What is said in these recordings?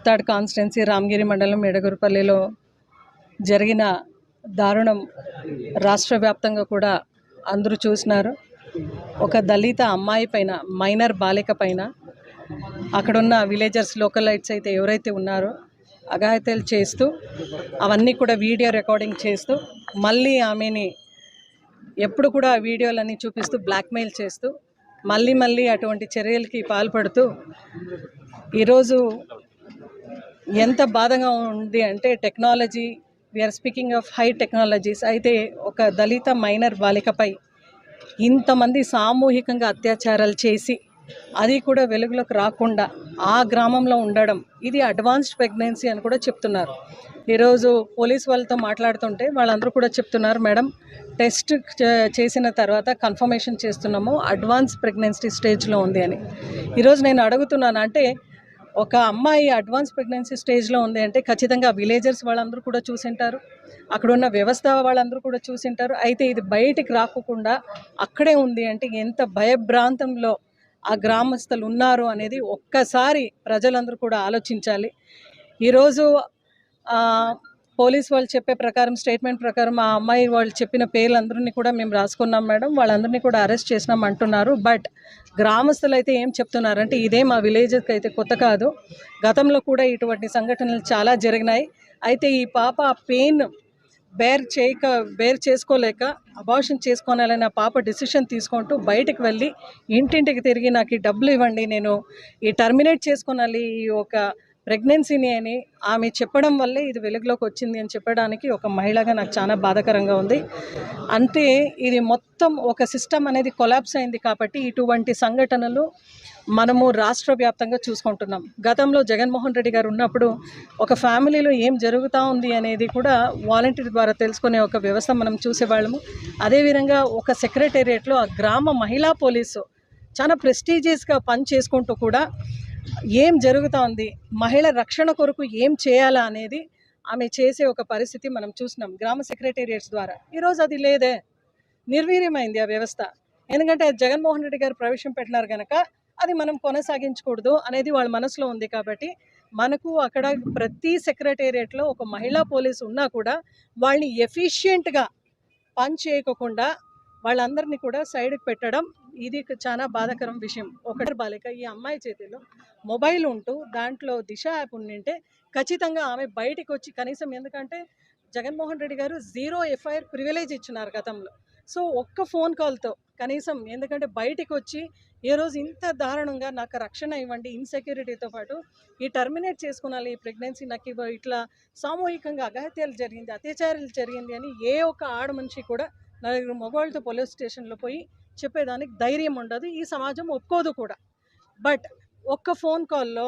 Third constituency Ramagiri మండలం ఎడగురుపల్లిలో జరిగిన దారుణం రాష్ట్ర వ్యాప్తంగా కూడా అందరూ చూసినారు. ఒక దళిత అమ్మాయి పైన, మైనర్ బాలిక పైన అక్కడున్న విలేజర్స్, లోకలైట్స్ అయితే ఎవరైతే ఉన్నారో అఘాయిత్యాలు చేస్తూ, అవన్నీ కూడా వీడియో రికార్డింగ్ చేస్తూ, మళ్ళీ ఆమెని ఎప్పుడు కూడా వీడియోలన్నీ చూపిస్తూ బ్లాక్మెయిల్ చేస్తూ, మళ్ళీ అటువంటి చర్యలకి పాల్పడుతూ ఈరోజు ఎంత బాధగా ఉంది అంటే, technology, we are speaking of high technologies, అయితే ఒక దళిత మైనర్ బాలికపై ఇంతమంది సామూహికంగా అత్యాచారాలు చేసి అది కూడా వెలుగులోకి రాకుండా ఆ గ్రామంలో ఉండడం, ఇది అడ్వాన్స్డ్ ప్రెగ్నెన్సీ అని కూడా చెప్తున్నారు. ఈరోజు పోలీస్ వాళ్ళతో మాట్లాడుతుంటే వాళ్ళందరూ కూడా చెప్తున్నారు, మేడం టెస్ట్ చేసిన తర్వాత కన్ఫర్మేషన్ చేస్తున్నాము, అడ్వాన్స్ ప్రెగ్నెన్సీ స్టేజ్లో ఉంది అని. ఈరోజు నేను అడుగుతున్నాను, అంటే ఒక అమ్మాయి అడ్వాన్స్ ప్రెగ్నెన్సీ స్టేజ్లో ఉంది అంటే ఖచ్చితంగా విలేజర్స్ వాళ్ళందరూ కూడా చూసింటారు, అక్కడ ఉన్న వ్యవస్థ వాళ్ళందరూ కూడా చూసింటారు. అయితే ఇది బయటికి రాకుండా అక్కడే ఉంది అంటే ఎంత భయభ్రాంతంలో ఆ గ్రామస్తులు ఉన్నారు అనేది ఒక్కసారి ప్రజలందరూ కూడా ఆలోచించాలి. ఈరోజు పోలీస్ వాళ్ళు చెప్పే ప్రకారం, స్టేట్మెంట్ ప్రకారం ఆ అమ్మాయి వాళ్ళు చెప్పిన పేర్లందరినీ కూడా మేము రాసుకున్నాం మేడం, వాళ్ళందరినీ కూడా అరెస్ట్ చేసినాం అంటున్నారు. బట్ గ్రామస్తులు అయితే ఏం చెప్తున్నారంటే, ఇదే మా విలేజ్కి అయితే కొత్త కాదు, గతంలో కూడా ఇటువంటి సంఘటనలు చాలా జరిగినాయి. అయితే ఈ పాప పెయిన్ బేర్ చేసుకోలేక అబార్షన్ చేసుకోవాలని ఆ పాప డిసిషన్ తీసుకుంటూ బయటకు వెళ్ళి ఇంటింటికి తిరిగి నాకు ఈ డబ్బులు ఇవ్వండి, నేను ఈ టర్మినేట్ చేసుకోవాలి ఈ ఒక ప్రెగ్నెన్సీని అని ఆమె చెప్పడం వల్లే ఇది వెలుగులోకి వచ్చింది అని చెప్పడానికి ఒక మహిళగా నాకు చాలా బాధాకరంగా ఉంది. అంటే ఇది మొత్తం ఒక సిస్టమ్ అనేది కొలాప్స్ అయింది కాబట్టి ఇటువంటి సంఘటనలు మనము రాష్ట్ర వ్యాప్తంగా చూసుకుంటున్నాం. గతంలో జగన్మోహన్ రెడ్డి గారు ఉన్నప్పుడు ఒక ఫ్యామిలీలో ఏం జరుగుతూ ఉంది అనేది కూడా వాలంటీర్ ద్వారా తెలుసుకునే ఒక వ్యవస్థ మనం చూసేవాళ్ళము. అదేవిధంగా ఒక సెక్రటేరియట్లో ఆ గ్రామ మహిళా పోలీసు చాలా ప్రెస్టీజియస్గా పని చేసుకుంటూ కూడా ఏం జరుగుతూ ఉంది, మహిళ రక్షణ కొరకు ఏం చేయాలా అనేది ఆమె చేసే ఒక పరిస్థితి మనం చూసినాం గ్రామ సెక్రటేరియట్స్ ద్వారా. ఈరోజు అది లేదే, నిర్వీర్యమైంది ఆ వ్యవస్థ. ఎందుకంటే జగన్మోహన్ రెడ్డి గారు ప్రవేశం పెట్టినారు కనుక అది మనం కొనసాగించకూడదు అనేది వాళ్ళ మనసులో ఉంది. కాబట్టి మనకు అక్కడ ప్రతి సెక్రటేరియట్లో ఒక మహిళా పోలీసు ఉన్నా కూడా వాళ్ళని ఎఫిషియెంట్గా పని చేయకుండా వాళ్ళందరినీ కూడా సైడ్కి పెట్టడం, ఇది చాలా బాధాకరం విషయం. ఒకటి బాలిక, ఈ అమ్మాయి చేతిలో మొబైల్ ఉంటూ దాంట్లో దిశ యాప్ ఉండింటే ఖచ్చితంగా ఆమె బయటికి వచ్చి కనీసం, ఎందుకంటే జగన్మోహన్ రెడ్డి గారు 0 ఎఫ్ఐఆర్ ప్రివిలేజ్ ఇచ్చినారు గతంలో. సో ఒక్క ఫోన్ కాల్తో కనీసం, ఎందుకంటే బయటికి వచ్చి ఏ రోజు ఇంత దారుణంగా నాకు రక్షణ ఇవ్వండి, ఇన్సెక్యూరిటీతో పాటు ఈ టర్మినేట్ చేసుకున్నాలి ఈ ప్రెగ్నెన్సీ, నాకు ఇట్లా సామూహికంగా అఘాయిత్యాలు జరిగింది, అత్యాచారాలు జరిగింది అని ఏ ఒక్క ఆడ మనిషి కూడా నలుగురు మగవాళ్ళతో పోలీస్ స్టేషన్లో పోయి చెప్పేదానికి ధైర్యం ఉండదు, ఈ సమాజం ఒప్పుకోదు కూడా. బట్ ఒక్క ఫోన్ కాల్లో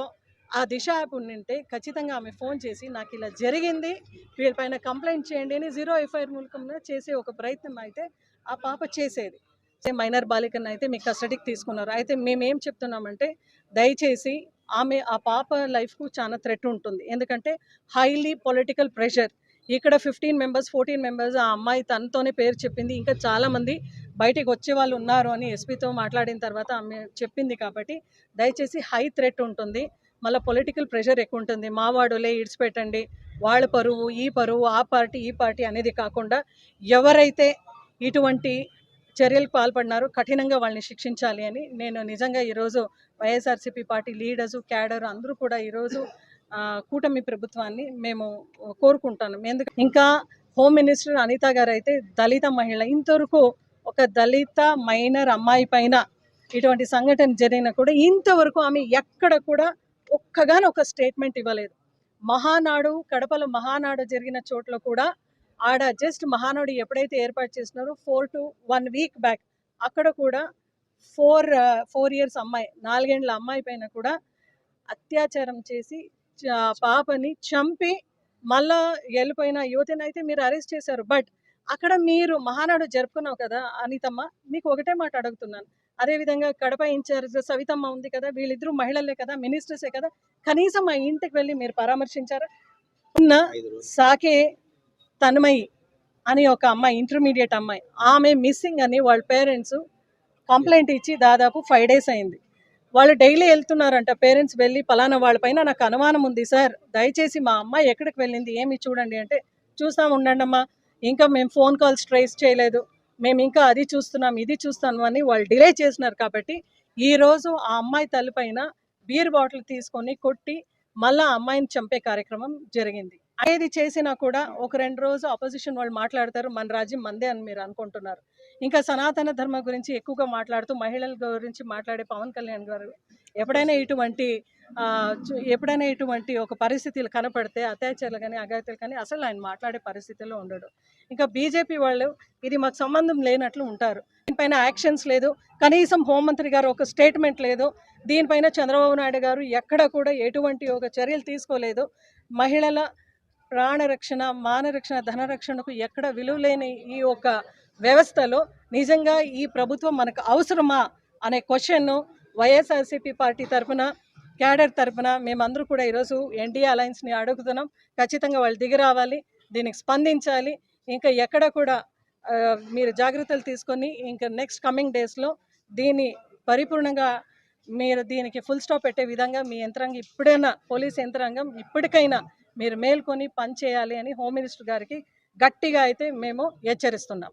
ఆ దిశ యాప్ ఉండింటే ఖచ్చితంగా ఆమె ఫోన్ చేసి నాకు ఇలా జరిగింది, వీళ్ళపైన కంప్లైంట్ చేయండి అని 0 ఎఫ్ఐఆర్ మూలకంగా చేసే ఒక ప్రయత్నం అయితే ఆ పాప చేసేది. మైనర్ బాలికను అయితే మీ కస్టడీకి తీసుకున్నారు. అయితే మేమేం చెప్తున్నామంటే, దయచేసి ఆ పాప లైఫ్కు చాలా థ్రెట్ ఉంటుంది. ఎందుకంటే హైలీ పొలిటికల్ ప్రెషర్, ఇక్కడ 15 మెంబర్స్ 14 మెంబర్స్ ఆ అమ్మాయి తనతోనే పేరు చెప్పింది, ఇంకా చాలామంది బయటికి వచ్చే వాళ్ళు ఉన్నారు అని ఎస్పీతో మాట్లాడిన తర్వాత ఆమె చెప్పింది. కాబట్టి దయచేసి హై థ్రెట్ ఉంటుంది, మళ్ళీ పొలిటికల్ ప్రెషర్ ఎక్కువ ఉంటుంది. మావాడులే ఇడిచిపెట్టండి, వాళ్ళ పరువు, ఈ పరువు, ఆ పార్టీ ఈ పార్టీ అనేది కాకుండా ఎవరైతే ఇటువంటి చర్యలకు పాల్పడినారో కఠినంగా వాళ్ళని శిక్షించాలి అని నేను నిజంగా ఈరోజు వైఎస్ఆర్సీపీ పార్టీ లీడర్సు, క్యాడర్ అందరూ కూడా ఈరోజు కూటమి ప్రభుత్వాన్ని మేము కోరుకుంటాను. ఎందుకంటే ఇంకా హోమ్ మినిస్టర్ అనిత గారు అయితే దళిత మహిళ, ఇంతవరకు ఒక దళిత మైనర్ అమ్మాయి పైన ఇటువంటి సంఘటన జరిగినా కూడా ఇంతవరకు ఆమె ఎక్కడ కూడా ఒక్కగానొక స్టేట్మెంట్ ఇవ్వలేదు. మహానాడు, కడపలో మహానాడు జరిగిన చోట్ల కూడా ఆడ జస్ట్ మహానాడు ఎప్పుడైతే ఏర్పాటు చేసినారో 4 to 1 week బ్యాక్ అక్కడ కూడా 4 years అమ్మాయి, 4 ఏళ్ల అమ్మాయి పైన కూడా అత్యాచారం చేసి పాపని చంపి మళ్ళా వెళ్ళిపోయిన యువతిని అయితే మీరు అరెస్ట్ చేశారు. బట్ అక్కడ మీరు మహానాడు జరుపుకున్నావు కదా అనితమ్మ, మీకు ఒకటే మాట అడుగుతున్నాను, అదేవిధంగా కడప ఇన్ఛార్జ్ సవితమ్మ ఉంది కదా, వీళ్ళిద్దరూ మహిళలే కదా, మినిస్టర్సే కదా, కనీసం ఆ ఇంటికి వెళ్ళి మీరు పరామర్శించారా? ఉన్న సాకే తన్మయి అని ఒక అమ్మాయి, ఇంటర్మీడియట్ అమ్మాయి, ఆమె మిస్సింగ్ అని వాళ్ళ పేరెంట్స్ కంప్లైంట్ ఇచ్చి దాదాపు 5 days అయింది. వాళ్ళు డైలీ వెళ్తున్నారంట, పేరెంట్స్ వెళ్ళి పలానా వాళ్ళపైన నాకు అనుమానం ఉంది సార్, దయచేసి మా అమ్మాయి ఎక్కడికి వెళ్ళింది ఏమి చూడండి అంటే, చూస్తాం ఉండండి అమ్మా, ఇంకా మేము ఫోన్ కాల్స్ ట్రేస్ చేయలేదు, మేము ఇంకా అది చూస్తున్నాం ఇది చూస్తాం అని వాళ్ళు డిలే చేసినారు. కాబట్టి ఈరోజు ఆ అమ్మాయి తల్లిపైన బీర్ బాటిల్ తీసుకొని కొట్టి మళ్ళీ ఆ అమ్మాయిని చంపే కార్యక్రమం జరిగింది. ఏది చేసినా కూడా ఒక 2 రోజు ఆపోజిషన్ వాళ్ళు మాట్లాడతారు, మన రాజ్యం మందే అని మీరు అనుకుంటున్నారు. ఇంకా సనాతన ధర్మం గురించి ఎక్కువగా మాట్లాడుతూ మహిళల గురించి మాట్లాడే పవన్ కళ్యాణ్ గారు ఎప్పుడైనా ఇటువంటి ఒక పరిస్థితులు కనపడితే అత్యాచారాలు కానీ అఘాయిత్యాలు కానీ అసలు ఆయన మాట్లాడే పరిస్థితుల్లో ఉండడు. ఇంకా బీజేపీ వాళ్ళు ఇది మాకు సంబంధం లేనట్లు ఉంటారు. దీనిపైన యాక్షన్స్ లేదు, కనీసం హోంమంత్రి గారు ఒక స్టేట్మెంట్ లేదు, దీనిపైన చంద్రబాబు నాయుడు గారు ఎక్కడ కూడా ఎటువంటి ఒక చర్యలు తీసుకోలేదు. మహిళల ప్రాణరక్షణ, మానరక్షణ, ధనరక్షణకు ఎక్కడ విలువ లేని ఈ ఒక వ్యవస్థలో నిజంగా ఈ ప్రభుత్వం మనకు అవసరమా అనే క్వశ్చన్ను వైఎస్ఆర్సీపీ పార్టీ తరఫున, క్యాడర్ తరఫున మేమందరూ కూడా ఈరోజు ఎన్డీఏ అలయన్స్ని అడుగుతున్నాం. ఖచ్చితంగా వాళ్ళు దిగి రావాలి, దీనికి స్పందించాలి. ఇంకా ఎక్కడ కూడా మీరు జాగ్రత్తలు తీసుకొని ఇంకా నెక్స్ట్ కమింగ్ డేస్లో దీన్ని పరిపూర్ణంగా మీరు దీనికి ఫుల్ స్టాప్ పెట్టే విధంగా మీ యంత్రాంగం ఇప్పుడైనా, పోలీస్ యంత్రాంగం ఇప్పటికైనా మీరు మేల్కొని పనిచేయాలి అని హోమ్ మినిస్టర్ గారికి గట్టిగా అయితే మేము హెచ్చరిస్తున్నాం.